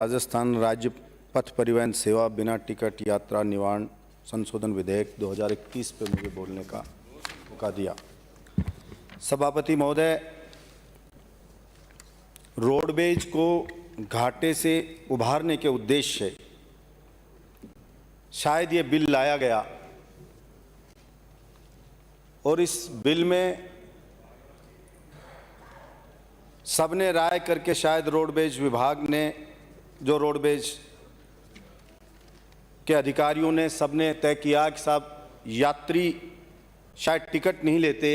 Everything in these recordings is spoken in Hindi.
राजस्थान राज्य पथ परिवहन सेवा बिना टिकट यात्रा निवारण संशोधन विधेयक 2021 पे मुझे बोलने का मौका दिया। सभापति महोदय, रोडवेज को घाटे से उभारने के उद्देश्य से शायद ये बिल लाया गया और इस बिल में सबने राय करके शायद रोडवेज विभाग ने, जो रोडवेज के अधिकारियों ने, सबने तय किया कि साहब यात्री शायद टिकट नहीं लेते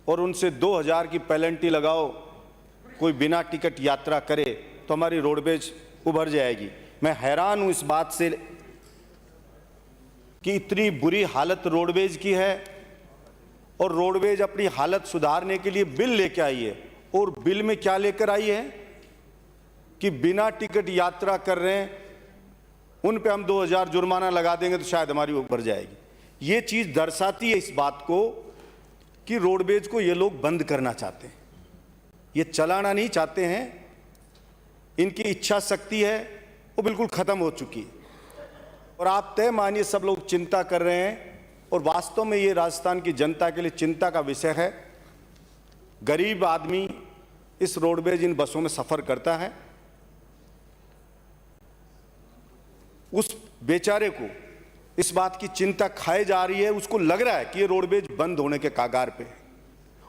और उनसे 2000 की पेनल्टी लगाओ, कोई बिना टिकट यात्रा करे तो हमारी रोडवेज उभर जाएगी। मैं हैरान हूं इस बात से कि इतनी बुरी हालत रोडवेज की है और रोडवेज अपनी हालत सुधारने के लिए बिल लेके आई है और बिल में क्या लेकर आई है कि बिना टिकट यात्रा कर रहे हैं उन पे हम 2000 जुर्माना लगा देंगे तो शायद हमारी उभर जाएगी। ये चीज दर्शाती है इस बात को कि रोडवेज को ये लोग बंद करना चाहते हैं, ये चलाना नहीं चाहते हैं। इनकी इच्छा शक्ति है वो बिल्कुल खत्म हो चुकी है और आप तय मानिए सब लोग चिंता कर रहे हैं और वास्तव में ये राजस्थान की जनता के लिए चिंता का विषय है। गरीब आदमी इस रोडवेज इन बसों में सफर करता है, उस बेचारे को इस बात की चिंता खाए जा रही है, उसको लग रहा है कि ये रोडवेज बंद होने के कागार पे है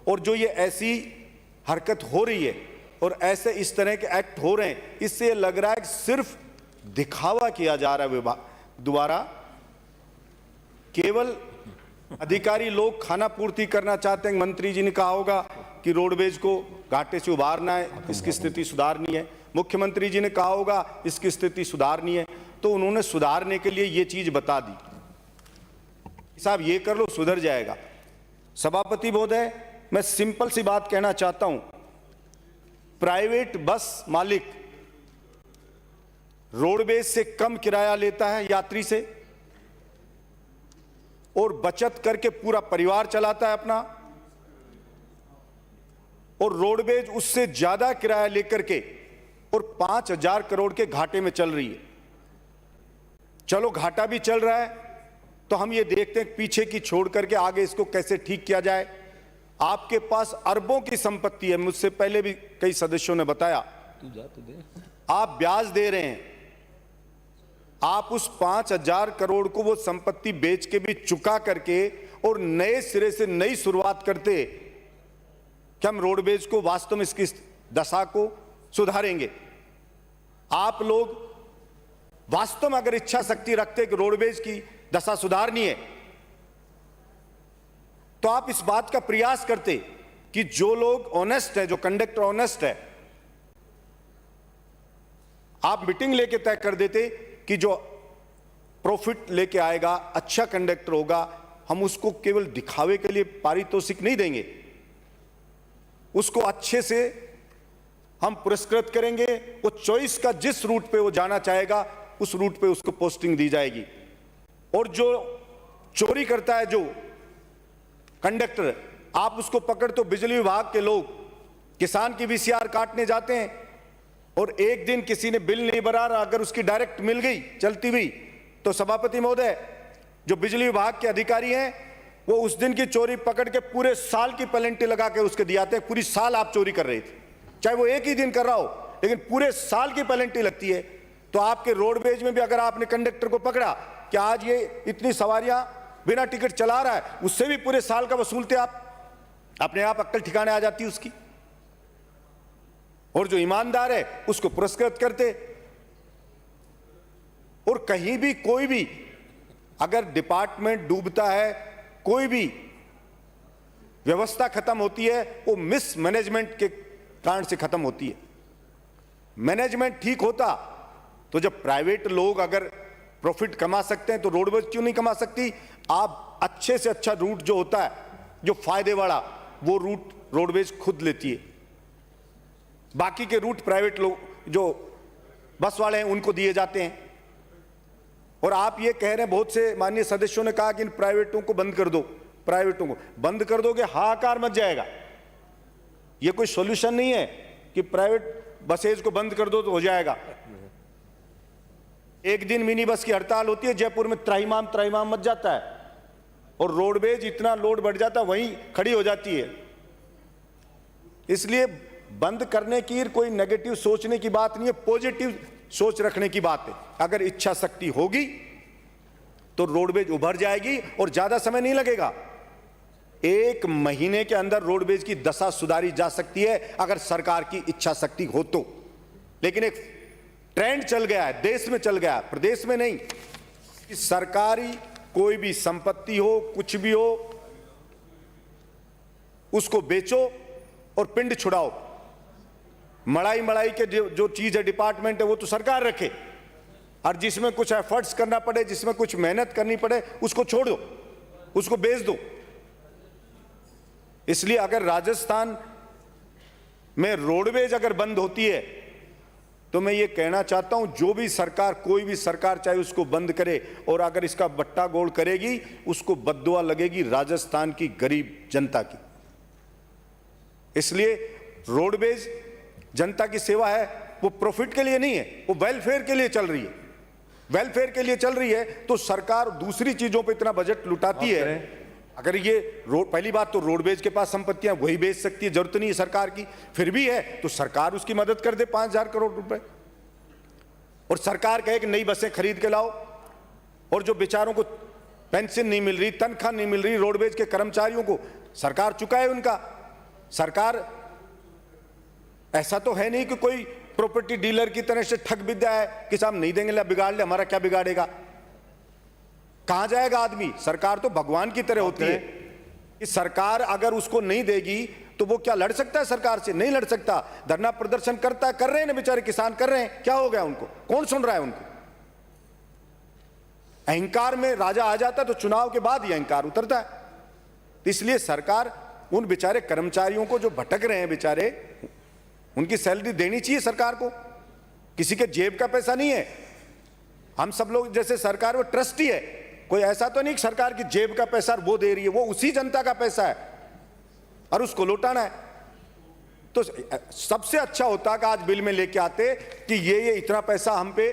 और जो ये ऐसी हरकत हो रही है और ऐसे इस तरह के एक्ट हो रहे हैं, इससे ये लग रहा है कि सिर्फ दिखावा किया जा रहा है विभाग द्वारा। केवल अधिकारी लोग खाना पूर्ति करना चाहते हैं। मंत्री जी ने कहा होगा कि रोडवेज को घाटे से उबारना है, इसकी स्थिति सुधारनी है। मुख्यमंत्री जी ने कहा होगा इसकी स्थिति सुधारनी है, तो उन्होंने सुधारने के लिए ये चीज बता दी, साहब ये कर लो सुधर जाएगा। सभापति महोदय, मैं सिंपल सी बात कहना चाहता हूं, प्राइवेट बस मालिक रोडवेज से कम किराया लेता है यात्री से और बचत करके पूरा परिवार चलाता है अपना, और रोडवेज उससे ज्यादा किराया लेकर के और 5000 करोड़ के घाटे में चल रही है। चलो घाटा भी चल रहा है तो हम ये देखते हैं पीछे की छोड़ करके आगे इसको कैसे ठीक किया जाए। आपके पास अरबों की संपत्ति है, मुझसे पहले भी कई सदस्यों ने बताया, आप ब्याज दे रहे हैं, आप उस 5000 करोड़ को वो संपत्ति बेच के भी चुका करके और नए सिरे से नई शुरुआत करते कि हम रोडवेज को वास्तव में इसकी दशा को सुधारेंगे। आप लोग वास्तव में अगर इच्छा शक्ति रखते कि रोडवेज की दशा सुधारनी है तो आप इस बात का प्रयास करते कि जो लोग ऑनेस्ट है, जो कंडक्टर ऑनेस्ट है, आप मीटिंग लेके तय कर देते कि जो प्रॉफिट लेके आएगा, अच्छा कंडक्टर होगा, हम उसको केवल दिखावे के लिए पारितोषिक नहीं देंगे, उसको अच्छे से हम पुरस्कृत करेंगे। वो चॉइस का जिस रूट पे वो जाना चाहेगा उस रूट पे उसको पोस्टिंग दी जाएगी। और जो चोरी करता है, जो कंडक्टर, आप उसको पकड़ तो बिजली विभाग के लोग किसान की वीसीआर काटने जाते हैं और एक दिन किसी ने बिल नहीं भरा, अगर उसकी डायरेक्ट मिल गई चलती हुई तो सभापति महोदय, जो बिजली विभाग के अधिकारी हैं वो उस दिन की चोरी पकड़ के पूरे साल की पेनल्टी लगा के उसके दियाते हैं। पूरी साल आप चोरी कर रहे थे, चाहे वो एक ही दिन कर रहा हो, लेकिन पूरे साल की पेनल्टी लगती है। तो आपके रोडवेज में भी अगर आपने कंडक्टर को पकड़ा कि आज ये इतनी सवारियां बिना टिकट चला रहा है, उससे भी पूरे साल का वसूलते आप, अपने आप अक्ल ठिकाने आ जाती उसकी, और जो ईमानदार है उसको पुरस्कृत करते। और कहीं भी कोई भी अगर डिपार्टमेंट डूबता है, कोई भी व्यवस्था खत्म होती है, वो मिसमैनेजमेंट के कारण से खत्म होती है। मैनेजमेंट ठीक होता तो जब प्राइवेट लोग अगर प्रॉफिट कमा सकते हैं तो रोडवेज क्यों नहीं कमा सकती। आप अच्छे से अच्छा रूट जो होता है, जो फायदे वाला, वो रूट रोडवेज खुद लेती है, बाकी के रूट प्राइवेट लोग जो बस वाले हैं उनको दिए जाते हैं। और आप ये कह रहे हैं, बहुत से माननीय सदस्यों ने कहा कि इन प्राइवेटों को बंद कर दो, प्राइवेटों को बंद कर दोगे हाहाकार मच जाएगा। ये कोई सॉल्यूशन नहीं है कि प्राइवेट बसेज को बंद कर दो तो हो जाएगा। एक दिन मिनी बस की हड़ताल होती है, जयपुर में त्राहिमाम मच जाता है और रोडवेज इतना लोड बढ़ जाता है, वहीं खड़ी हो जाती है। इसलिए बंद करने की कोई नेगेटिव सोचने की बात नहीं है, पॉजिटिव सोच रखने की बात है। अगर इच्छा शक्ति होगी तो रोडवेज उभर जाएगी और ज्यादा समय नहीं लगेगा। 1 महीने के अंदर रोडवेज की दशा सुधारी जा सकती है अगर सरकार की इच्छा शक्ति हो तो। लेकिन एक ट्रेंड चल गया है, देश में चल गया है, प्रदेश में नहीं, कि सरकारी कोई भी संपत्ति हो, कुछ भी हो, उसको बेचो और पिंड छुड़ाओ। मड़ाई के जो चीज है, डिपार्टमेंट है, वो तो सरकार रखे, और जिसमें कुछ एफर्ट्स करना पड़े, जिसमें कुछ मेहनत करनी पड़े, उसको छोड़ दो, उसको बेच दो। इसलिए अगर राजस्थान में रोडवेज अगर बंद होती है तो मैं ये कहना चाहता हूं, जो भी सरकार, कोई भी सरकार चाहे उसको बंद करे, और अगर इसका बट्टा गोल करेगी उसको बद्दुआ लगेगी राजस्थान की गरीब जनता की। इसलिए रोडवेज जनता की सेवा है, वो प्रॉफिट के लिए नहीं है, वो वेलफेयर के लिए चल रही है। वेलफेयर के लिए चल रही है तो सरकार दूसरी चीजों पे इतना बजट लुटाती है। अगर ये पहली बात तो रोडवेज के पास संपत्तियां वही बेच सकती है, जरूरत नहीं है सरकार की, फिर भी है तो सरकार उसकी मदद कर दे 5,000 करोड़ रुपए, और सरकार कहे कि नई बसें खरीद के लाओ। और जो बेचारों को पेंशन नहीं मिल रही, तनख्वाह नहीं मिल रही, रोडवेज के कर्मचारियों को सरकार चुकाए उनका। सरकार ऐसा तो है नहीं कि कोई प्रॉपर्टी डीलर की तरह से ठग विद्या है कि साहब नहीं देंगे, बिगाड़ ले, हमारा क्या बिगाड़ेगा। कहां जाएगा आदमी? सरकार तो भगवान की तरह होती है कि सरकार अगर उसको नहीं देगी तो वो क्या लड़ सकता है सरकार से? नहीं लड़ सकता। धरना प्रदर्शन कर रहे हैं ना बेचारे किसान, कर रहे हैं, क्या हो गया उनको? कौन सुन रहा है उनको? अहंकार में राजा आ जाता है तो चुनाव के बाद ही अहंकार उतरता है। इसलिए सरकार उन बेचारे कर्मचारियों को जो भटक रहे हैं बेचारे, उनकी सैलरी देनी चाहिए सरकार को। किसी के जेब का पैसा नहीं है। हम सब लोग जैसे सरकार वो ट्रस्टी है, कोई ऐसा तो नहीं कि सरकार की जेब का पैसा वो दे रही है, वो उसी जनता का पैसा है और उसको लौटाना है। तो सबसे अच्छा होता कि आज बिल में लेके आते कि ये इतना पैसा हम पे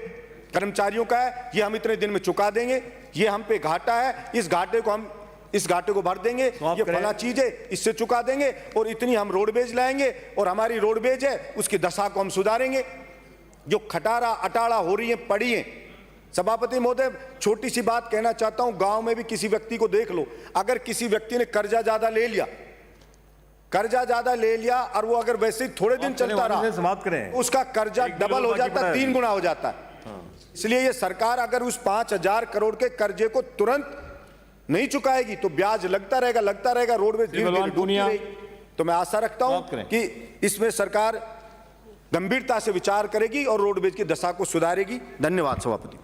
कर्मचारियों का है, ये हम इतने दिन में चुका देंगे, ये हम पे घाटा है, इस घाटे को भर देंगे, ये फला चीज है इससे चुका देंगे, और इतनी हम रोडवेज लाएंगे और हमारी रोडवेज है उसकी दशा को हम सुधारेंगे। जो खटारा अटाड़ा हो रही है पड़ी है। सभापति महोदय, छोटी सी बात कहना चाहता हूं, गांव में भी किसी व्यक्ति को देख लो, अगर किसी व्यक्ति ने कर्जा ज्यादा ले लिया और वो अगर वैसे ही थोड़े दिन चलता रहा, समाप्त करें, उसका कर्जा डबल हो जाता है, 3 गुना हो जाता है। इसलिए ये सरकार अगर उस 5,000 करोड़ के कर्जे को तुरंत नहीं चुकाएगी तो ब्याज लगता रहेगा, रोडवेज धीरे-धीरे डूबती रहेगी। तो मैं आशा रखता हूं कि इसमें सरकार गंभीरता से विचार करेगी और रोडवेज की दशा को सुधारेगी। धन्यवाद सभापति।